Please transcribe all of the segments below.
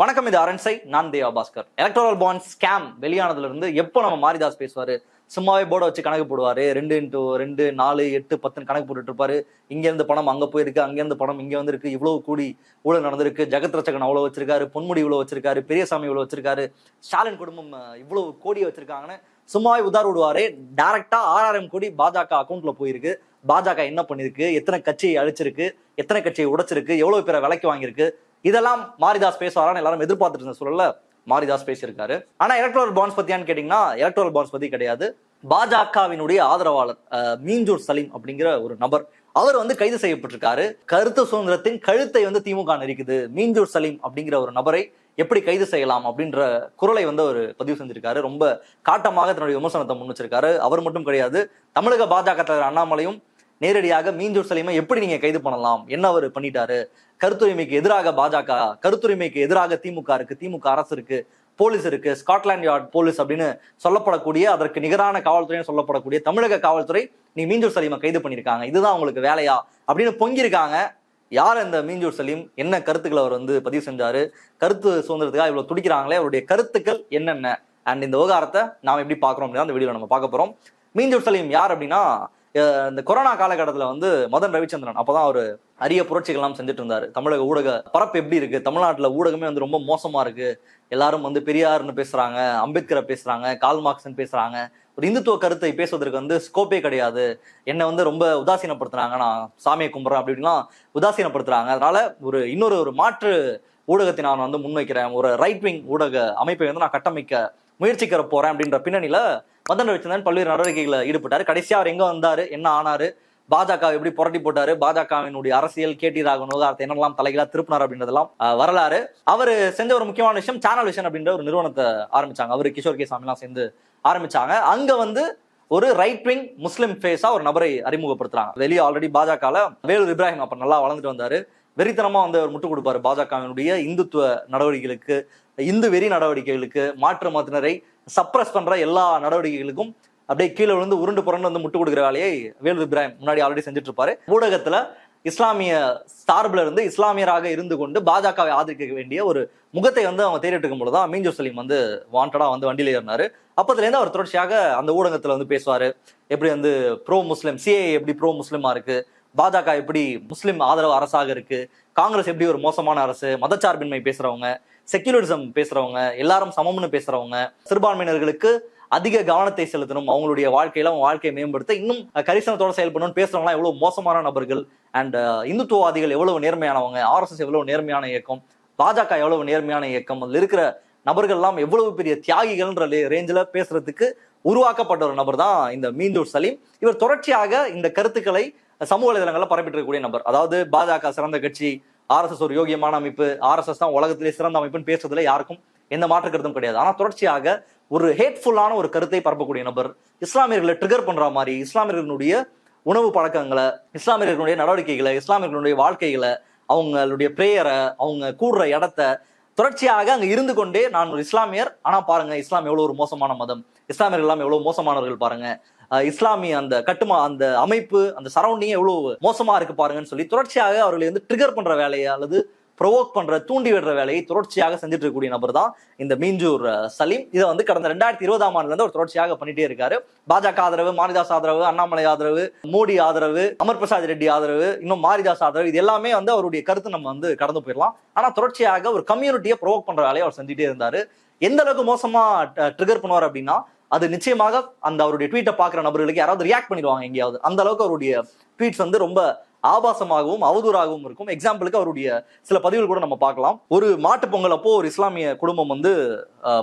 வணக்கம், இது அரண்சை. நான் தேவா பாஸ்கர். எலக்டோரல் பாண்ட் ஸ்கேம் வெளியானதுல இருந்து எப்போ நம்ம மாரிதாஸ் பேசுவாரு, சும்மாவே போர்டை வச்சு கணக்கு போடுவாரு. 2x2 4 8 10 கணக்கு போட்டுட்டு இருப்பாரு. இங்க இருந்து பணம் அங்க போயிருக்கு, அங்க இருந்து பணம் இங்க வந்திருக்கு, இவ்வளவு கூடி ஊழல் நடந்திருக்கு, ஜெகத் ரட்சகன் அவ்வளவு வச்சிருக்காரு, பொன்முடி இவ்வளவு வச்சிருக்காரு, பெரியசாமி இவ்வளவு வச்சிருக்காரு, ஸ்டாலின் குடும்பம் இவ்வளவு கோடியை வச்சிருக்காங்கன்னு சும்மாவே உதார விடுவாரு. டைரக்டா 6000 கோடி பாஜக அக்கௌண்ட்ல போயிருக்கு. பாஜக என்ன பண்ணிருக்கு, எத்தனை கட்சியை அழிச்சிருக்கு, எத்தனை கட்சியை உடைச்சிருக்கு, எவ்வளவு பேரை விலைக்கு வாங்கியிருக்கு, இதெல்லாம் மாரிதாஸ் பேசுவாரான்னு எல்லாரும் எதிர்பார்த்துட்டு இருந்த சூழல்ல மாரிதாஸ் பேசியிருக்காரு. ஆனா எலக்ட்ரல் பாண்ட்ஸ் பத்தியான்னு கேட்டீங்கன்னா எலக்ட்ரல் பாண்ட்ஸ் பத்தி கிடையாது. பாஜகவினுடைய ஆதரவாளர் மீஞ்சூர் சலீம் அப்படிங்கிற ஒரு நபர், அவர் கைது செய்யப்பட்டிருக்காரு. கருத்து சுதந்திரத்தின் கழுத்தை திமுக நெரிக்குது, மீஞ்சூர் சலீம் அப்படிங்கிற ஒரு நபரை எப்படி கைது செய்யலாம் அப்படின்ற குரலை அவர் பதிவு செஞ்சிருக்காரு. ரொம்ப காட்டமாக தன்னுடைய விமர்சனத்தை முன் வச்சிருக்காரு. அவர் மட்டும் கிடையாது, தமிழக பாஜக தலைவர் அண்ணாமலையும் நேரடியாக மீஞ்சூர் சலீமை எப்படி நீங்க கைது பண்ணலாம், என்ன அவர் பண்ணிட்டாரு, கருத்துரிமைக்கு எதிராக பாஜக, கருத்துரிமைக்கு எதிராக திமுக இருக்கு, திமுக அரசு இருக்கு, போலீஸ் இருக்கு, ஸ்காட்லாந்து யார்ட் போலீஸ் அப்படின்னு சொல்லப்படக்கூடிய, அதற்கு நிகரான காவல்துறைன்னு சொல்லப்படக்கூடிய தமிழக காவல்துறை நீ மீஞ்சூர் சலீமை கைது பண்ணியிருக்காங்க, இதுதான் உங்களுக்கு வேலையா அப்படின்னு பொங்கியிருக்காங்க. யார் இந்த மீஞ்சூர் சலீம், என்ன கருத்துக்களை அவர் பதிவு செஞ்சாரு, கருத்து சுதந்திரத்துக்காக இவ்வளவு துடிக்கிறாங்களே, அவருடைய கருத்துக்கள் என்னென்ன, அண்ட் இந்த விவகாரத்தை நாம் எப்படி பார்க்குறோம் அப்படின்னா அந்த வீடியோவில் நம்ம பார்க்க போறோம். மீஞ்சூர் சலீம் யார் அப்படின்னா, இந்த கொரோனா காலகட்டத்தில் மதன் ரவிச்சந்திரன் அப்பதான் ஒரு அரிய புரட்சிகள்லாம் செஞ்சுட்டு இருந்தாரு. தமிழக ஊடக பரப்பு எப்படி இருக்கு, தமிழ்நாட்டுல ஊடகமே ரொம்ப மோசமா இருக்கு, எல்லாரும் பெரியார்னு பேசுறாங்க, அம்பேத்கரை பேசுறாங்க, கால் மார்க்ஸ்ன்னு பேசுறாங்க, ஒரு இந்துத்துவ கருத்தை பேசுவதற்கு ஸ்கோப்பே கிடையாது, என்ன ரொம்ப உதாசீனப்படுத்துறாங்க, நான் சாமியை கும்பிட்றேன் அப்படின்லாம் உதாசீனப்படுத்துறாங்க. அதனால இன்னொரு மாற்று ஊடகத்தை நான் முன்வைக்கிறேன், ஒரு ரைட் விங் ஊடக அமைப்பை நான் கட்டமைக்க முயற்சிக்கிற போறேன் அப்படின்ற பின்னணியில மதன் ரவிச்சந்திரன் பல்வேறு நடவடிக்கைகளை ஈடுபட்டாரு. கடைசியா அவர் எங்க வந்தாரு, என்ன ஆனாரு, பாஜக எப்படி புரட்டி போட்டாரு, பாஜகவினுடைய அரசியல் கேடி ராகவன் விவகாரத்தை என்னெல்லாம் தலைகளா திருப்பினார் அப்படின்றதெல்லாம் வரலாறு. அவர் செஞ்ச ஒரு முக்கியமான விஷயம், சேனல் விஷன் அப்படின்ற ஒரு நிறுவனத்தை ஆரம்பிச்சாங்க. அவரு கிஷோர் கே சாமி எல்லாம் சேர்ந்து ஆரம்பிச்சாங்க. அங்க ஒரு ரைட் விங் முஸ்லிம் ஃபேஸா ஒரு நபரை அறிமுகப்படுத்துறாங்க. வெளியே ஆல்ரெடி பாஜக வேலூர் இப்ராஹிம் அப்ப நல்லா வளர்ந்துட்டு வந்தாரு. வெறித்தனமா அவர் முட்டு கொடுப்பாரு பாஜகவினுடைய இந்துத்துவ நடவடிக்கைகளுக்கு, இந்து வெறி நடவடிக்கைகளுக்கு, மாற்று மதத்தினரை சப்ரஸ் பண்ற எல்லா நடவடிக்கைகளுக்கும் அப்படியே கீழே உருண்டு புரண்டு முட்டு கொடுக்குற வேலையை வேலூர் இப்ராஹிம் முன்னாடி ஆல்ரெடி செஞ்சுட்டு இருப்பாரு. ஊடகத்துல இஸ்லாமிய சார்பில் இருந்து இஸ்லாமியராக இருந்து கொண்டு பாஜகவை ஆதரிக்க வேண்டிய ஒரு முகத்தை அவங்க தேடிட்டு இருக்கும் போதுதான் மீஞ்சூர் சலீம் வாண்டடா வண்டியில ஏறினாரு. அப்பத்துல இருந்து அவர் தொடர்ச்சியாக அந்த ஊடகத்துல பேசுவாரு. எப்படி ப்ரோ முஸ்லிம், சிஏ எப்படி ப்ரோ முஸ்லிமா இருக்கு, பாஜக எப்படி முஸ்லிம் ஆதரவு அரசாக இருக்கு, காங்கிரஸ் எப்படி ஒரு மோசமான அரசு, மதச்சார்பின்மை பேசுறவங்க, செக்யூலரிசம் பேசுறவங்க, எல்லாரும் சமம்னு பேசுறவங்க, சிறுபான்மையினர்களுக்கு அதிக கவனத்தை செலுத்தணும், அவங்களுடைய வாழ்க்கையில அவங்க வாழ்க்கையை மேம்படுத்த இன்னும் கரிசனத்தோட செயல்படணும்னு பேசுறவங்களாம் எவ்வளவு மோசமான நபர்கள், அண்ட் இந்துத்துவவாதிகள் எவ்வளவு நேர்மையானவங்க, ஆர்எஸ்எஸ் எவ்வளவு நேர்மையான இயக்கம், பாஜக எவ்வளவு நேர்மையான இயக்கம், அதுல இருக்கிற நபர்கள் எல்லாம் எவ்வளவு பெரிய தியாகிகள்ன்ற ரேஞ்சில பேசுறதுக்கு உருவாக்கப்பட்ட ஒரு நபர் தான் இந்த மீஞ்சூர் சலீம். இவர் தொடர்ச்சியாக இந்த கருத்துக்களை சமூக வலைதளங்கள்ல பரப்பிட்டு இருக்கக்கூடிய நபர். அதாவது பாஜக சிறந்த கட்சி, ஆர்எஸ்எஸ் ஒரு யோகியமான அமைப்பு, ஆர்எஸ்எஸ் தான் உலகத்திலே சிறந்த அமைப்புன்னு பேசுறதுல யாருக்கும் எந்த மாற்று கருத்தும் கிடையாது. ஆனா தொடர்ச்சியாக ஒரு ஹேட்ஃபுல்லான ஒரு கருத்தை பரப்பக்கூடிய நபர், இஸ்லாமியர்களை ட்ரிகர் பண்ற மாதிரி, இஸ்லாமியர்களுடைய உணவு பழக்கங்களை, இஸ்லாமியர்களுடைய நடவடிக்கைகளை, இஸ்லாமியர்களுடைய வாழ்க்கைகளை, அவங்களுடைய பிரேயரை, அவங்க கூடுற இடத்த தொடர்ச்சியாக அங்க இருந்து கொண்டே, நான் ஒரு இஸ்லாமியர், ஆனா பாருங்க இஸ்லாம் எவ்வளவு ஒரு மோசமான மதம், இஸ்லாமியர்கள் எல்லாம் எவ்வளவு மோசமானவர்கள் பாருங்க, இஸ்லாமிய அந்த அந்த அமைப்பு, அந்த சரௌண்டிங் எவ்வளவு மோசமா இருக்கு பாருங்கன்னு சொல்லி தொடர்ச்சியாக அவர்களை ட்ரிகர் பண்ற வேலையை அல்லது ப்ரொவோக் பண்ற, தூண்டி விடுற வேலையை தொடர்ச்சியாக செஞ்சுட்டு இருக்கக்கூடிய நபர் தான் இந்த மீஞ்சூர் சலீம். இதை கடந்த 2020ஆம் ஆண்டுல இருந்து அவர் தொடர்ச்சியாக பண்ணிட்டே இருக்காரு. பாஜக ஆதரவு, மாரிதாஸ் ஆதரவு, அண்ணாமலை ஆதரவு, மோடி ஆதரவு, அமர் பிரசாத் ரெட்டி ஆதரவு, இன்னும் மாரிதாஸ் ஆதரவு, இது எல்லாமே அவருடைய கருத்து நம்ம கடந்து போயிடலாம். ஆனா தொடர்ச்சியாக ஒரு கம்யூனிட்டியை ப்ரொவோக் பண்ற வேலையை அவர் செஞ்சுட்டே இருந்தாரு. எந்த அளவுக்கு மோசமா ட்ரிகர் பண்ணுவார் அப்படின்னா, அது நிச்சயமாக அந்த அவருடைய ட்வீட்டை பாக்குற நபர்களுக்கு யாராவது ரியாக்ட் பண்ணிடுவாங்க எங்கேயாவது. அந்த அளவுக்கு அவருடைய ட்வீட்ஸ் ரொம்ப ஆபாசமாகவும் அவதூறாகவும் இருக்கும். எக்ஸாம்பிளுக்கு அவருடைய சில பதிவுகள் கூட நம்ம பார்க்கலாம். ஒரு மாட்டு பொங்கல் அப்போ ஒரு இஸ்லாமிய குடும்பம்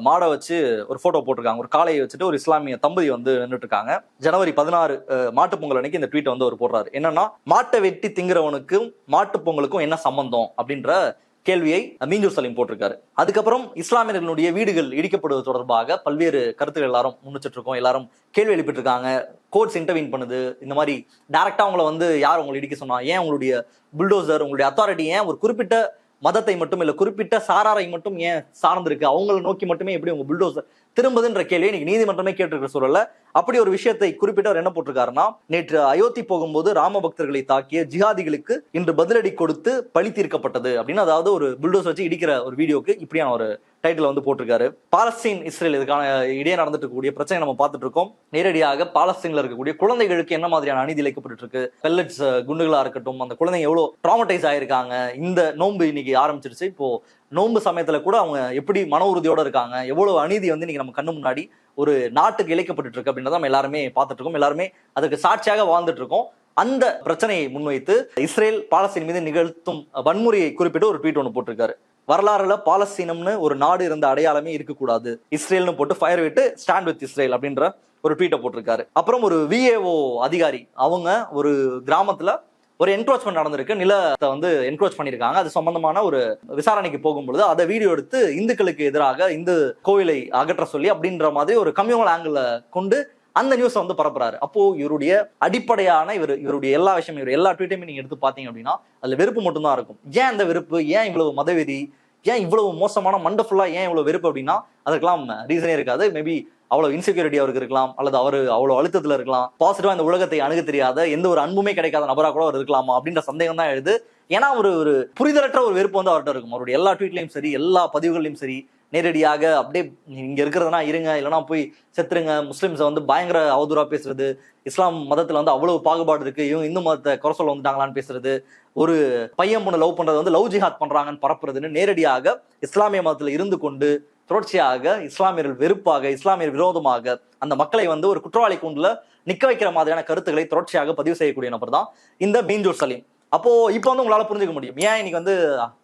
மாடை வச்சு ஒரு போட்டோ போட்டிருக்காங்க. ஒரு காளையை வச்சுட்டு ஒரு இஸ்லாமிய தம்பதி நின்றுட்டு இருக்காங்க. ஜனவரி 16 மாட்டு பொங்கல் அன்னைக்கு இந்த ட்வீட் அவர் போடுறாரு. என்னன்னா, மாட்டை வெட்டி திங்கிறவனுக்கும் மாட்டு பொங்கலுக்கும் என்ன சம்பந்தம் அப்படின்ற கேள்வியை மீஞ்சூர் சலீம் போட்டிருக்காரு. அதுக்கப்புறம் இஸ்லாமியர்களுடைய வீடுகள் இடிக்கப்படுவது தொடர்பாக பல்வேறு கருத்துக்கள் எல்லாரும் முன்னிச்சிட்டு இருக்கோம், எல்லாரும் கேள்வி எழுப்பிட்டு இருக்காங்க. கோர்ட்ஸ் இன்டர்வீன் பண்ணுது. இந்த மாதிரி டைரக்டா உங்களை யார் உங்களை இடிக்க சொன்னா, ஏன் உங்களுடைய புல்டோசர், உங்களுடைய அத்தாரிட்டி ஏன் ஒரு குறிப்பிட்ட மதத்தை மட்டும் இல்ல குறிப்பிட்ட சாராரை மட்டும் ஏன் சார்ந்திருக்கு, அவங்களை நோக்கி மட்டுமே எப்படி உங்க புல்டோசர் திரும்புதுன்ற கேள்வியை இன்னைக்கு நீதிமன்றமே கேட்டிருக்கிற சூழல்ல அப்படி ஒரு விஷயத்தை குறிப்பிட்டவர் என்ன போட்டிருக்காருன்னா, நேற்று அயோத்தி போகும்போது ராம பக்தர்களை தாக்கிய ஜிஹாதிகளுக்கு இன்று பதிலடி கொடுத்து பழி தீர்க்கப்பட்டது அப்படின்னு, அதாவது ஒரு புல்டோசர் வச்சு இடிக்கிற ஒரு வீடியோக்கு இப்படியான ஒரு டைட்டில் வந்து போட்டிருக்காரு. பாலஸ்தீன் இஸ்ரேல் இதுக்கான இடையே நடந்துட்டு இருக்கக்கூடிய பிரச்சனை நம்ம பார்த்துட்டு இருக்கோம். நேரடியாக பாலஸ்தீன்ல இருக்கக்கூடிய குழந்தைகளுக்கு என்ன மாதிரியான அநீதி இழைக்கப்பட்டு இருக்கு, பெல்லட்ஸ் குண்டுகளா இருக்கட்டும், அந்த குழந்தைங்க எவ்வளவு ட்ராமடைஸ் ஆயிருக்காங்க. இந்த நோன்பு இன்னைக்கு ஆரம்பிச்சிருச்சு. இப்போ நோன்பு சமயத்துல கூட அவங்க எப்படி மன உறுதியோட இருக்காங்க, எவ்வளவு அநீதி வந்து இன்னைக்கு நம்ம கண்ணு முன்னாடி ஒரு நாட்டுக்கு இழைக்கப்பட்டு இருக்கு அப்படின்றத நம்ம எல்லாருமே பார்த்துட்டு இருக்கோம். எல்லாருமே அதுக்கு சாட்சியாக வாழ்ந்துட்டு இருக்கோம். அந்த பிரச்சனையை முன்வைத்து இஸ்ரேல் பாலஸ்தீன் மீது நிகழ்த்தும் வன்முறையை குறிப்பிட்டு ஒரு ட்வீட் ஒன்று போட்டிருக்காரு. வரலாறுல பாலஸ்தீனம்னு ஒரு நாடு இருந்த அடையாளமே இருக்கக்கூடாது, இஸ்ரேல்னு போட்டு ஃபயர் விட்டு ஸ்டாண்ட் வித் இஸ்ரேல் அப்படின்ற ஒரு ட்வீட்டை போட்டிருக்காரு. அப்புறம் ஒரு விஏஓ அதிகாரி அவங்க ஒரு கிராமத்துல ஒரு என்க்ரோச்மெண்ட் நடந்திருக்கு, நிலத்தை வந்து என்க்ரோச் பண்ணியிருக்காங்க. அது சம்பந்தமான ஒரு விசாரணைக்கு போகும்பொழுது அதை வீடியோ எடுத்து இந்துக்களுக்கு எதிராக இந்து கோவிலை அகற்ற சொல்லி அப்படின்ற மாதிரி ஒரு கம்யூனல் ஆங்கிள் கொண்டு அந்த நியூஸ் வந்து பரப்புறாரு. அப்போ இவருடைய அடிப்படையான இவருடைய எல்லா விஷயம், இவர் எல்லா ட்வீட்டையுமே நீங்க எடுத்து பாத்தீங்க அப்படின்னா அதுல வெறுப்பு மட்டும்தான் இருக்கும். ஏன் அந்த வெறுப்பு, ஏன் இவ்வளவு மதவெறி, ஏன் இவ்வளவு மோசமான மண்டஃபுல்லா ஏன் இவ்வளவு வெறுப்பு அப்படின்னா அதுக்கெல்லாம் ரீசனே இருக்காது. மேபி அவ்வளவு இன்செக்யூரிட்டி அவருக்கு இருக்கலாம், அல்லது அவரு அவ்வளவு அழுத்தத்துல இருக்கலாம், பாசிட்டிவா இந்த உலகத்தை அணுக தெரியாத எந்த ஒரு அன்புமே கிடைக்காத நபரா கூட அவர் இருக்கலாமா அப்படின்ற சந்தேகம் தான் எழுது. ஏன்னா ஒரு புரிதலற்ற ஒரு வெறுப்பு வந்து அவர்கிட்ட இருக்கும். அவருடைய எல்லா ட்வீட்லயும் சரி, எல்லா பதிவுகளையும் சரி, நேரடியாக அப்படியே இங்க இருக்கிறதுனா இருங்க, இல்லைன்னா போய் செத்துருங்க, முஸ்லிம்ஸை வந்து பயங்கர அவதூறா பேசுறது, இஸ்லாம் மதத்துல வந்து அவ்வளவு பாகுபாடு இருக்கு, இவங்க இந்து மதத்தை குறை சொல்ல வந்துட்டாங்களான்னு பேசுறது, ஒரு பையன் பொண்ணு லவ் பண்றது வந்து லவ் ஜிஹாத் பண்றாங்கன்னு பரப்புறதுன்னு நேரடியாக இஸ்லாமிய மதத்துல இருந்து கொண்டு தொடர்ச்சியாக இஸ்லாமியர்கள் வெறுப்பாக, இஸ்லாமியர் விரோதமாக அந்த மக்களை வந்து ஒரு குற்றவாளி கூண்டுல நிக்க வைக்கிற மாதிரியான கருத்துக்களை தொடர்ச்சியாக பதிவு செய்யக்கூடிய நபர் தான் இந்த மீஞ்சூர் சலீம். அப்போ இப்போ வந்து உங்களால புரிஞ்சுக்க முடியும் ஏன் இன்னைக்கு வந்து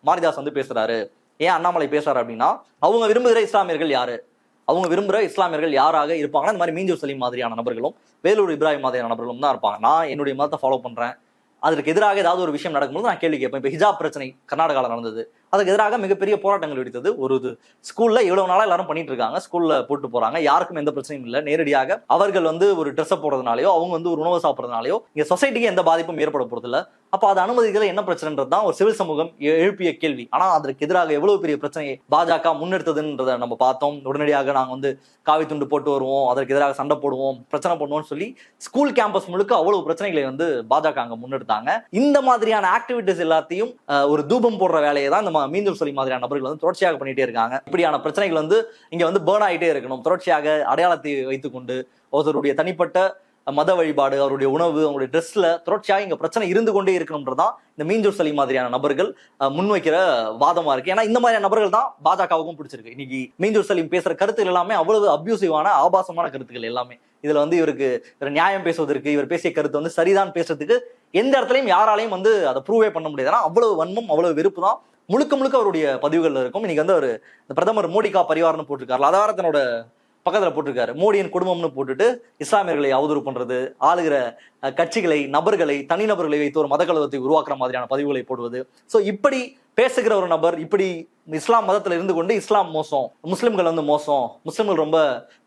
மாரிதாஸ் வந்து பேசுறாரு, ஏன் அண்ணாமலை பேசுறாரு அப்படின்னா, அவங்க விரும்புகிற இஸ்லாமியர்கள் யாரு, அவங்க விரும்புகிற இஸ்லாமியர்கள் யாராக இருப்பாங்கன்னா இந்த மாதிரி மீஞ்சூர் சலீம் மாதிரியான நபர்களும் வேலூர் இப்ராஹிம் மாதிரியான நபர்களும் தான் இருப்பாங்க. நான் என்னுடைய மதத்தை ஃபாலோ பண்றேன், அதற்கு எதிராக ஏதாவது ஒரு விஷயம் நடக்கும்போது நான் கேள்வி கேட்பேன். இப்போ ஹிஜாப் பிரச்சனை கர்நாடகாவில் நடந்தது, அதுக்கு எதிராக மிகப்பெரிய போராட்டங்கள் வெடித்தது. ஒரு ஸ்கூல்ல இவ்வளவு நாளா எல்லாரும் பண்ணிட்டு இருக்காங்க, ஸ்கூல்ல போட்டு போறாங்க, யாருக்கும் எந்த பிரச்சனையும் இல்லை. நேரடியாக அவர்கள் வந்து ஒரு ட்ரெஸ்ஸை போடுறதுனாலயோ அவங்க வந்து ஒரு உணவு சாப்பிட்றதுனாலயோ இங்க சொசைட்டிக்கு எந்த பாதிப்பும் ஏற்பட போறது இல்லை. அப்ப அதை அனுமதிக்கிறது என்ன பிரச்சனைன்றது தான் ஒரு சிவில் சமூகம் எழுப்பிய கேள்வி. ஆனா அதற்கு எதிராக எவ்வளவு பெரிய பிரச்சனையை பாஜக முன்னெடுத்ததுன்றதை நம்ம பார்த்தோம். உடனடியாக நாங்க வந்து காவி துண்டு போட்டு வருவோம், அதற்கு எதிராக சண்டை போடுவோம், பிரச்சனை பண்ணுவோம்னு சொல்லி ஸ்கூல் கேம்பஸ் முழுக்க அவ்வளவு பிரச்சனைகளை வந்து பாஜக அங்க முன்னெடுத்தாங்க. இந்த மாதிரியான ஆக்டிவிட்டிஸ் எல்லாத்தையும் ஒரு தூபம் போடுற வேலையை தான் இந்த மீஞ்சூர் சலீம் மாதிரியான நபர்கள் வந்து தொடர்ச்சியாக பண்ணிட்டே இருக்காங்க. இப்படியான பிரச்சனைகள் வந்து இங்க வந்து பேர்ன் ஆகிட்டே இருக்கணும். தொடர்ச்சியாக அடையாளத்தை வைத்துக்கொண்டு ஒருத்தருடைய தனிப்பட்ட மத வழிபாடு, அவருடைய உணவு, அவருடைய ட்ரெஸ்ல தொடர்ச்சியாக இங்க பிரச்சனை இருந்து கொண்டே இருக்கணும்ன்றதான் இந்த மீஞ்சூர் சலீம் மாதிரியான நபர்கள் முன்வைக்கிற வாதமா இருக்கு. ஏன்னா இந்த மாதிரியான நபர்கள் தான் பாஜகவுக்கும் பிடிச்சிருக்கு. இன்னைக்கு மீஞ்சூர் சலீம் பேசுற கருத்துக்கள் எல்லாமே அவ்வளவு அபியூசிவான ஆபாசமான கருத்துக்கள் எல்லாமே. இதுல வந்து இவருக்கு நியாயம் பேசுவதற்கு, இவர் பேசிய கருத்து வந்து சரிதான் பேசுறதுக்கு எந்த இடத்துலயும் யாராலையும் வந்து அதை ப்ரூவே பண்ண முடியாது. ஏன்னா அவ்வளவு வன்மம், அவ்வளவு வெறுப்பு தான் முழுக்க முழுக்க அவருடைய பதிவுகள்ல இருக்கும். இன்னைக்கு வந்து அவர் பிரதமர் மோடிகா பரிவார்னு போட்டிருக்காரு, அதாவது தன்னோட பக்கத்துல போட்டிருக்காரு மோடியின் குடும்பம்னு போட்டுட்டு இஸ்லாமியர்களை அவதூறு பண்றது, ஆளுகிற கட்சிகளை, நபர்களை, தனிநபர்களை வைத்து ஒரு மதக்கலவரத்தை உருவாக்குற மாதிரியான பதிவுகளை போடுவது. சோ இப்படி பேசுகிற ஒரு நபர் இப்படி இஸ்லாம் மதத்துல இருந்து கொண்டு இஸ்லாம் மோசம், முஸ்லிம்கள் வந்து மோசம், முஸ்லிம்கள் ரொம்ப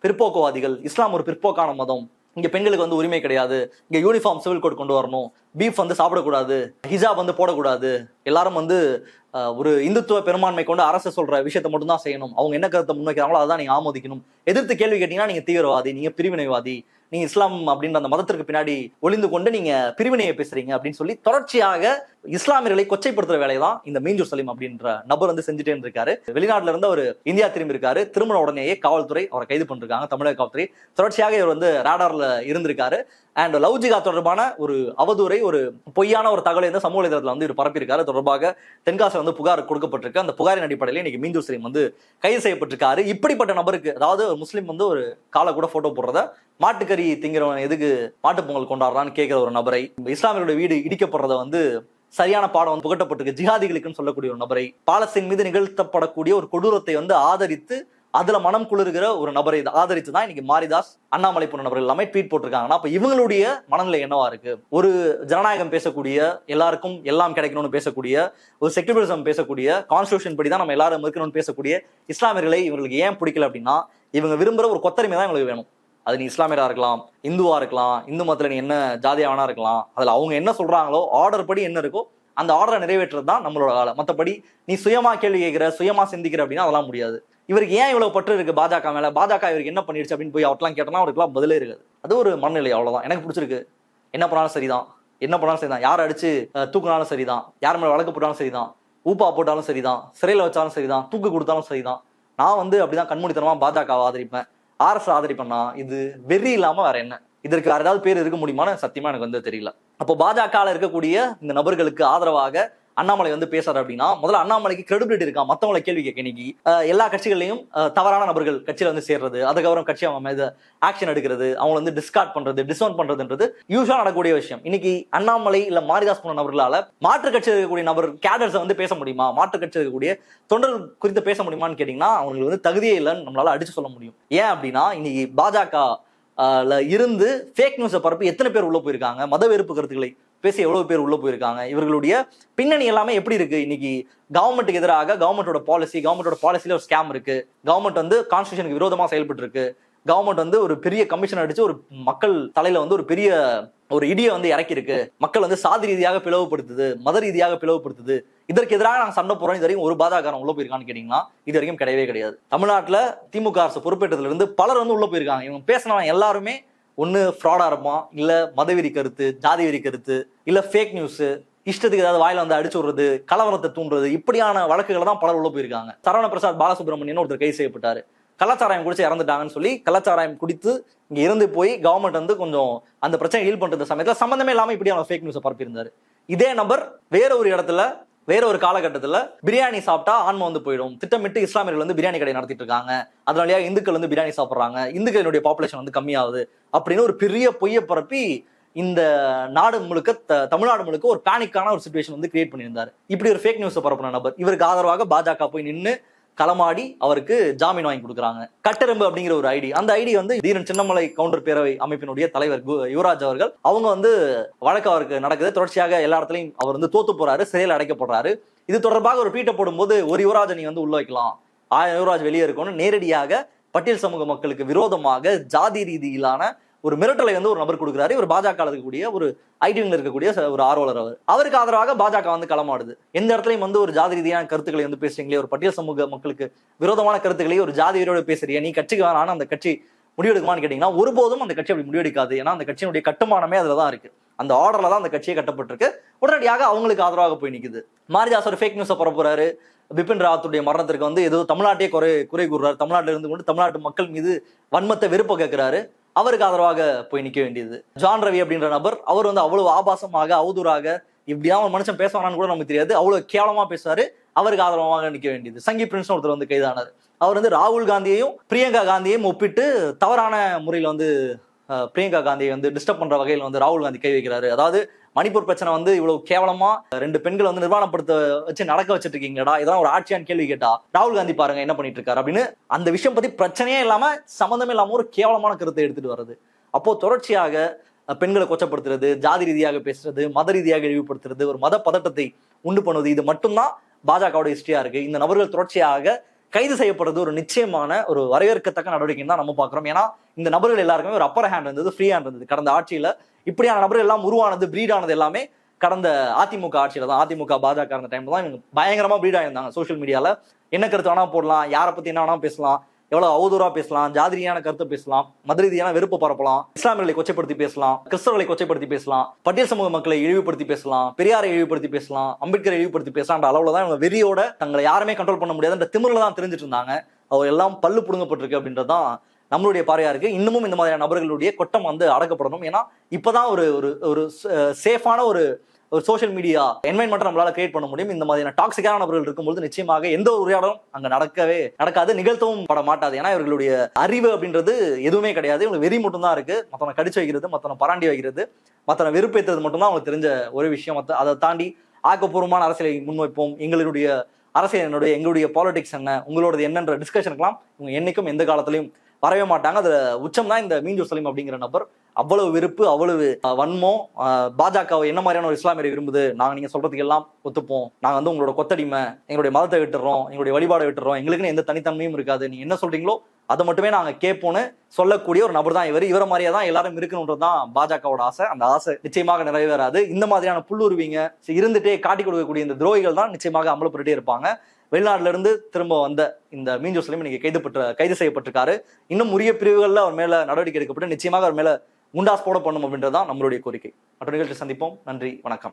பிற்போக்குவாதிகள், இஸ்லாம் ஒரு பிற்போக்கான மதம், இங்க பெண்களுக்கு வந்து உரிமை கிடையாது, இங்க யூனிஃபார்ம் சிவில் கோட் கொண்டு வரணும், பீஃப் வந்து சாப்பிடக்கூடாது, ஹிஜாப் வந்து போடக்கூடாது, எல்லாரும் வந்து ஒரு இந்துத்துவ பெரும்பான்மை கொண்டு அரசு சொல்ற விஷயத்தை மட்டும் தான் செய்யணும், அவங்க என்ன கருத்தை முன்வைக்கிறாங்களோ அதான் நீங்க ஆமோதிக்கணும், எதிர்த்து கேள்வி கேட்டீங்கன்னா நீங்க தீவிரவாதி, நீங்க பிரிவினைவாதி, நீங்க இஸ்லாம் அப்படின்ற அந்த மதத்திற்கு பின்னாடி ஒளிந்து கொண்டு நீங்க பிரிவினையை பேசுறீங்க அப்படின்னு சொல்லி தொடர்ச்சியாக இஸ்லாமியர்களை கொச்சைப்படுத்துற வேலையை தான் இந்த மீஞ்சூர் சலீம் அப்படின்ற நபர் வந்து செஞ்சுட்டே இருக்காரு. வெளிநாட்டுல இருந்து அவர் இந்தியா திரும்பி இருக்காரு. திருமண உடனேயே காவல்துறை அவரை கைது பண்ணிருக்காங்க. தமிழக காவல்துறை தொடர்ச்சியாக இவர் வந்து ராடார்ல இருந்திருக்காரு. அண்ட் லவ் ஜிஹாத் தொடர்பான ஒரு அவதூறை, ஒரு பொய்யான ஒரு தகவலை வந்து சமூக வலைதளத்தில் வந்து இவர் பரப்பியிருக்காரு. தொடர்பாக தென்காசி வந்து புகார் கொடுக்கப்பட்டிருக்கு. அந்த புகாரின் அடிப்படையில் இன்னைக்கு மீஞ்சூர் சலீம் வந்து கைது செய்யப்பட்டிருக்காரு. இப்படிப்பட்ட நபருக்கு, அதாவது ஒரு முஸ்லீம் வந்து ஒரு காலை கூட போட்டோ போடுறத, மாட்டுக்கறி திங்கிறவன் எதுக்கு மாட்டு பொங்கல் கொண்டாடுறான்னு கேட்கிற ஒரு நபரை, இஸ்லாமியருடைய வீடு இடிக்கப்படுறத வந்து சரியான பாடம் வந்து புகட்டப்பட்டிருக்கு ஜிஹாதிகளுக்குன்னு சொல்லக்கூடிய ஒரு நபரை, பாலஸ்தீன் மீது நிகழ்த்தப்படக்கூடிய ஒரு கொடூரத்தை வந்து ஆதரித்து அதுல மனம் குளிர்கிற ஒரு நபரை ஆதரித்து தான் இன்னைக்கு மாரிதாஸ், அண்ணாமலை போன்ற நபர்கள் எல்லாமே ட்வீட் போட்டிருக்காங்கன்னா அப்ப இவங்களுடைய மனநிலை என்னவா இருக்கு? ஒரு ஜனநாயகம் பேசக்கூடிய, எல்லாருக்கும் எல்லாம் கிடைக்கணும்னு பேசக்கூடிய, ஒரு செக்யூலரிசம் பேசக்கூடிய, கான்ஸ்டிடியூஷன் படி தான் நம்ம எல்லாரும் இருக்கணும்னு பேசக்கூடிய இஸ்லாமியர்களை இவங்களுக்கு ஏன் பிடிக்கல அப்படின்னா, இவங்க விரும்புற ஒரு கொத்தரிமை தான் இவங்களுக்கு வேணும். அது நீ இஸ்லாமியரா இருக்கலாம், இந்துவா இருக்கலாம், இந்து மதத்துல நீ என்ன ஜாதியா வேணா இருக்கலாம், அதுல அவங்க என்ன சொல்றாங்களோ ஆர்டர் படி என்ன இருக்கோ அந்த ஆர்டரை நிறைவேற்றுறது தான் நம்மளோட வேலை. மற்றபடி நீ சுயமா கேள்வி கேட்கிற, சுயமா சிந்திக்கிற அப்படின்னா அதெல்லாம் முடியாது. இவருக்கு ஏன் இவ்வளவு பற்று இருக்கு பாஜக மேல, பாஜக இவருக்கு என்ன பண்ணிடுச்சு அப்படின்னு போய் அவர்லாம் கேட்டோம்னா அவருக்குலாம் பதிலே இருக்காது. அது ஒரு மனநிலை, அவ்வளவுதான். எனக்கு பிடிச்சிருக்கு, என்ன பண்ணாலும் சரிதான், என்ன பண்ணாலும் சரிதான், யார் அடிச்சு தூக்குனாலும் சரிதான், யார் மேல வழக்கு போட்டாலும் சரிதான், ஊப்பா போட்டாலும் சரிதான், சிறையில் வச்சாலும் சரிதான், தூக்கு கொடுத்தாலும் சரிதான். நான் அப்படிதான் கண்மூடித்தனமா பாஜகவை ஆதரிப்பேன், RS ஆதரிப்பேன்னா இது வெறி இல்லாம வேற என்ன? இதற்கு வேற ஏதாவது பேர் இருக்க முடியுமான்னு சத்தியமா எனக்கு தெரியல. அப்போ பாஜக இருக்கக்கூடிய இந்த நபர்களுக்கு ஆதரவாக அண்ணாமலை பேசுறாரு அப்படின்னா முதல்ல அண்ணாமலைக்கு கிரெடிபிலிட்டி இருக்கா மத்தவங்களை கேள்வி கேட்க? இன்னைக்கு எல்லா கட்சிகளையும் தவறான நபர்கள் கட்சியில சேர்றது, அதுக்கப்புறம் கட்சி அவங்க மீது ஆக்ஷன் எடுக்கிறது, அவங்க டிஸ்கார்ட் பண்றது, டிஸ்அவுன் பண்றதுன்றது யூஸ்வலா நடக்கக்கூடிய விஷயம். இன்னைக்கு அண்ணாமலை இல்ல மாரிதாஸ் போன்ற நபர்களால மாற்று கட்சியில் இருக்கக்கூடிய நபர் கேடர்ஸை பேச முடியுமா, மாற்று கட்சியில் இருக்கக்கூடிய தொண்டர்கள் குறித்து பேச முடியுமான்னு கேட்டீங்கன்னா அவங்களுக்கு தகுதியே இல்லைன்னு நம்மளால அடிச்சு சொல்ல முடியும். ஏன் அப்படின்னா இன்னைக்கு பாஜக இருந்து ஃபேக் நியூஸை பரப்பி எத்தனை பேர் உள்ள போயிருக்காங்க, மத வெறுப்பு கருத்துக்களை பேசி எவ்வளவு பேர் உள்ள போயிருக்காங்க, இவர்களுடைய பின்னணி எல்லாமே எப்படி இருக்கு? இன்னைக்கு கவர்மெண்ட்டுக்கு எதிராக கவர்மெண்டோட பாலிசியில ஒரு ஸ்கேம் இருக்கு, கவர்மெண்ட் கான்ஸ்டியூஷனுக்கு விரோதமா செயல்பட்டு இருக்கு, கவர்மெண்ட் ஒரு பெரிய கமிஷன் அடிச்சு ஒரு மக்கள் தலையில ஒரு பெரிய ஒரு இடியை இறக்கி இருக்கு, மக்கள் சாதி ரீதியாக பிளவுபடுத்துது, மத ரீதியாக பிளவுபடுத்துது, இதற்கு எதிராக நாங்க சண்டை போறோம். இது வரைக்கும் ஒரு பாஜக உள்ள போயிருக்கான்னு கேட்டீங்கன்னா இது வரைக்கும் கிடையவே கிடையாது. தமிழ்நாட்டுல திமுக அரசு பொறுப்பேற்றதுல இருந்து பலர் உள்ள போயிருக்காங்க. இவங்க பேசினவங்க எல்லாருமே ஒண்ணு ஃப்ராடா இருப்பான், இல்ல மதவெறி கருத்து, ஜாதி வெறி கருத்து, இல்ல ஃபேக் நியூஸ், இஷ்டத்துக்கு ஏதாவது வாயில அடிச்சு விடுறது, கலவரத்தை தூண்டுறது, இப்படியான வழக்குகளை தான் பலர் உள்ள போயிருக்காங்க. சரவண பிரசாத் பாலசுப்ரமணியன் ஒருத்தர் கைது செய்யப்பட்டாரு. கள்ளச்சாராயம் குடிச்சு இறந்துட்டாங்கன்னு சொல்லி கள்ளச்சாராயம் குடித்து இங்க இருந்து போய் கவர்மெண்ட் கொஞ்சம் அந்த பிரச்சனை ஹீல் பண்றது சமயத்துல சம்பந்தமே இல்லாம இப்படி அவங்க ஃபேக் நியூஸை பரப்பியிருந்தாரு. இதே நபர் வேற ஒரு இடத்துல வேற ஒரு காலகட்டத்துல பிரியாணி சாப்பிட்டா ஆன்மா போயிடும், திட்டமிட்டு இஸ்லாமியர்கள் பிரியாணி கடை நடத்திட்டு இருக்காங்க, அதனாலயா இந்துக்கள் பிரியாணி சாப்பிடுறாங்க, இந்துக்களுடைய பாப்புலேஷன் கம்மியாகுது அப்படின்னு ஒரு பெரிய பொய்யை பரப்பி இந்த நாடு முழுக்க, தமிழ்நாடு முழுக்க ஒரு பேனிக்கான ஒரு சிச்சுவேஷன் கிரியேட் பண்ணியிருந்தாரு. இப்படி ஒரு ஃபேக் நியூஸ் பரப்புன நபர் இவருக்கு ஆதரவாக பாஜக போய் நின்று களமாடி அவருக்கு ஜாமீன் வாங்கி கொடுக்குறாங்க. கட்டெரும்பு அப்படிங்கிற ஒரு ஐடி, அந்த ஐடி தீரன் சின்னமலை கவுண்டர் பேரவை அமைப்பினுடைய தலைவர் யுவராஜ் அவர்கள் அவங்க வழக்கு அவருக்கு நடக்குது. தொடர்ச்சியாக எல்லா இடத்துலையும் அவர் தோத்து போறாரு, சிறையில் அடைக்கப்படுறாரு. இது தொடர்பாக ஒரு ட்வீட்டை போடும்போது ஒரு யுவராஜை நீ உள்ள வைக்கலாம், 1000 யுவராஜ் வெளியே இருக்கணும்னு நேரடியாக பட்டியல் சமூக மக்களுக்கு விரோதமாக ஜாதி ரீதியிலான ஒரு மிரட்டலை ஒரு நபர் கொடுக்குறாரு. இவர் பாஜக இருக்கக்கூடிய ஒரு ஐடிவிங்ல இருக்கக்கூடிய ஒரு ஆர்வலர். அவருக்கு ஆதரவாக பாஜக களமாடுது. எந்த இடத்துலையும் ஒரு ஜாதி ரீதியான கருத்துக்களை பேசுறீங்களே, ஒரு பட்டியல் சமூக மக்களுக்கு விரோதமான கருத்துக்களை ஒரு ஜாதி வீரோட பேசுறீங்க, நீ கட்சிக்கு வேணாலும் அந்த கட்சி முடிவெடுக்குமான்னு கேட்டீங்கன்னா ஒருபோதும் அந்த கட்சி அப்படி முடிவெடுக்காது. ஏன்னா அந்த கட்சியினுடைய கட்டுமானமே அதுலதான் இருக்கு, அந்த ஆர்டர்ல தான் அந்த கட்சியை கட்டப்பட்டிருக்கு. உடனடியாக அவங்களுக்கு ஆதரவாக போய் நிக்குது. மாரிதாஸ் ஒரு ஃபேக் நியூஸை பரப்புறாரு. பிபின் ராவத்துடைய மரணத்திற்கு ஏதோ தமிழ்நாட்டையே குறை கூறுறாரு, தமிழ்நாட்டில் இருந்து கொண்டு தமிழ்நாட்டு மக்கள் மீது வன்மத்தை வெறுப்ப கேட்கிறாரு. அவருக்கு ஆதரவாக போய் நிக்க வேண்டியது. ஜான் ரவி அப்படின்ற நபர் அவர் அவ்வளவு ஆபாசமாக அவதூறாக இப்படிதான் ஒரு மனுஷன் பேசுவானான்னு கூட நமக்கு தெரியாது, அவ்வளவு கேவலமா பேசுவாரு. அவருக்கு ஆதரவாக நிக்க வேண்டியது. சங்கி பிரின்ஸ் ஒருத்தர் கைதானார். அவர் ராகுல் காந்தியையும் பிரியங்கா காந்தியையும் ஒப்பிட்டு தவறான முறையில் பிரியங்கா காந்தியை டிஸ்டர்ப் பண்ற வகையில் ராகுல் காந்தி கை வைக்கிறாரு. அதாவது மணிப்பூர் பிரச்சனை இவ்வளவு கேவலமா 2 பெண்கள் நிர்வாணப்படுத்த வச்சு நடக்க வச்சுட்டு இருக்கீங்களா, இதெல்லாம் ஒரு ஆட்சியான்னு கேள்வி கேட்டா ராகுல் காந்தி பாருங்க என்ன பண்ணிட்டு இருக்காரு அப்படின்னு அந்த விஷயம் பத்தி பிரச்சனையே இல்லாம சம்பந்தமே இல்லாம ஒரு கேவலமான கருத்தை எடுத்துட்டு வர்றது. அப்போ தொடர்ச்சியாக பெண்களை கொச்சப்படுத்துறது, ஜாதி ரீதியாக பேசுறது, மத ரீதியாக இழிவுபடுத்துறது, ஒரு மத பதட்டத்தை உண்டு பண்ணுவது, இது மட்டும்தான் பாஜகவோட ஹிஸ்டரியா இருக்கு. இந்த நபர்கள் தொடர்ச்சியாக கைது செய்யப்படுறது ஒரு நிச்சயமான ஒரு வரவேற்கத்தக்க நடவடிக்கைன்னு தான் நம்ம பாக்குறோம். ஏன்னா இந்த நபர்கள் எல்லாருக்குமே ஒரு அப்பர் ஹேண்ட் இருந்தது, ஃப்ரீ ஹேண்ட் இருந்தது. கடந்த ஆட்சியில இப்படியான நபர்கள் எல்லாம் உருவானது, பிரீட் ஆனது எல்லாமே கடந்த அதிமுக ஆட்சியில தான். அதிமுக பாஜக இருந்த டைம்ல தான் இவங்க பயங்கரமா பிரீட் ஆயிருந்தாங்க. சோசியல் மீடியால என்ன கருத்து வேணா போடலாம், யாரை பத்தி என்ன வேணா பேசலாம், எவ்வளவு அவதூறா பேசலாம், ஜாதி ரீதியான கருத்தை பேசலாம், மத ரீதியான வெறுப்பு பரப்பலாம், இஸ்லாமியர்களை கொச்சைப்படுத்தி பேசலாம், கிறிஸ்தவர்களை கொச்சைப்படுத்தி பேசலாம், பட்டியல் சமூக மக்களை இழிவுபடுத்தி பேசலாம், பெரியாரை இழிவுபடுத்தி பேசலாம், அம்பேத்கரை இழிவுபடுத்தி பேசலான்ற அளவுல தான் இவங்க வெறியோட தங்களை யாருமே கண்ட்ரோல் பண்ண முடியாதுன்ற திமிரில தான் தெரிஞ்சிட்டு இருந்தாங்க. அவர் எல்லாம் பல்லு புடுங்கப்பட்டிருக்கு அப்படின்றதான் நம்மளுடைய பார்வையா இருக்கு. இன்னமும் இந்த மாதிரியான நபர்களுடைய கொட்டம் அடக்கப்படணும். ஏன்னா இப்பதான் ஒரு சேஃபான ஒரு சோஷியல் மீடியா என்வைரன்மெண்ட் நம்மளால கிரியேட் பண்ண முடியும். இந்த மாதிரியான டாக்ஸிக்கான நபர்கள் இருக்கும்போது நிச்சயமாக எந்த ஒரு உரையாடலும் அங்க நடக்காது, நிகழ்த்தவும் பட மாட்டாது. ஏன்னா இவர்களுடைய அறிவு அப்படின்றது எதுவுமே கிடையாது. இவங்களுக்கு வெறி மட்டும் தான் இருக்கு. மத்தவனை கடிச்சு வைக்கிறது, மத்தவனை பராண்டி வைக்கிறது, மத்தவனை வெறுப்பேற்றுறது மட்டும் தான் அவங்களுக்கு தெரிஞ்ச ஒரு விஷயம். அதை தாண்டி ஆக்கப்பூர்வமான அரசியலை முன்வைப்போம், எங்களுடைய அரசியல் எங்களுடைய பாலிடிக்ஸ் என்ன, உங்களோட என்னன்ற டிஸ்கஷனுக்கெல்லாம் இவங்க என்னைக்கும் எந்த காலத்திலையும் வரவே மாட்டாங்க. அதுல உச்சம் தான் இந்த மீஞ்சூர் சலீம் அப்படிங்கிற நபர். அவ்வளவு வெறுப்பு, அவ்வளவு வன்மம், பாஜக என்ன மாதிரியான ஒரு இஸ்லாமியரை விரும்புது, நாங்க நீங்க சொல்றதுக்கு எல்லாம் ஒத்துப்போம், நாங்க வந்து உங்களோட கொத்தடிமை, எங்களுடைய மதத்தை விட்டுறோம், எங்களுடைய வழிபாடை விட்டுறோம், எங்களுக்குன்னு எந்த தனித்தன்மையும் இருக்காது, நீங்க என்ன சொல்றீங்களோ அதை மட்டுமே நாங்க கேட்போம்னு சொல்லக்கூடிய ஒரு நபர் தான் இவரை மாதிரியே தான் எல்லாரும் இருக்கணும்ன்றதுதான் பாஜகவோட ஆசை. அந்த ஆசை நிச்சயமாக நிறைவேறாது. இந்த மாதிரியான புல்லுருவிங்க இருந்துட்டே காட்டி கொடுக்கக்கூடிய இந்த துரோகிகள் தான் நிச்சயமாக அமலப்பட்டுட்டே இருப்பாங்க. வெளிநாட்டுல இருந்து திரும்ப வந்த இந்த மீன் ஜோசலையும் இன்னைக்கு கைது செய்யப்பட்டிருக்காரு. இன்னும் உரிய பிரிவுகள்ல அவர் மேல நடவடிக்கை எடுக்கப்பட்டு நிச்சயமாக அவர் மேல முண்டாஸ் போட பண்ணும் அப்படின்றதான் நம்மளுடைய கோரிக்கை. மற்ற நிகழ்ச்சி சந்திப்போம். நன்றி, வணக்கம்.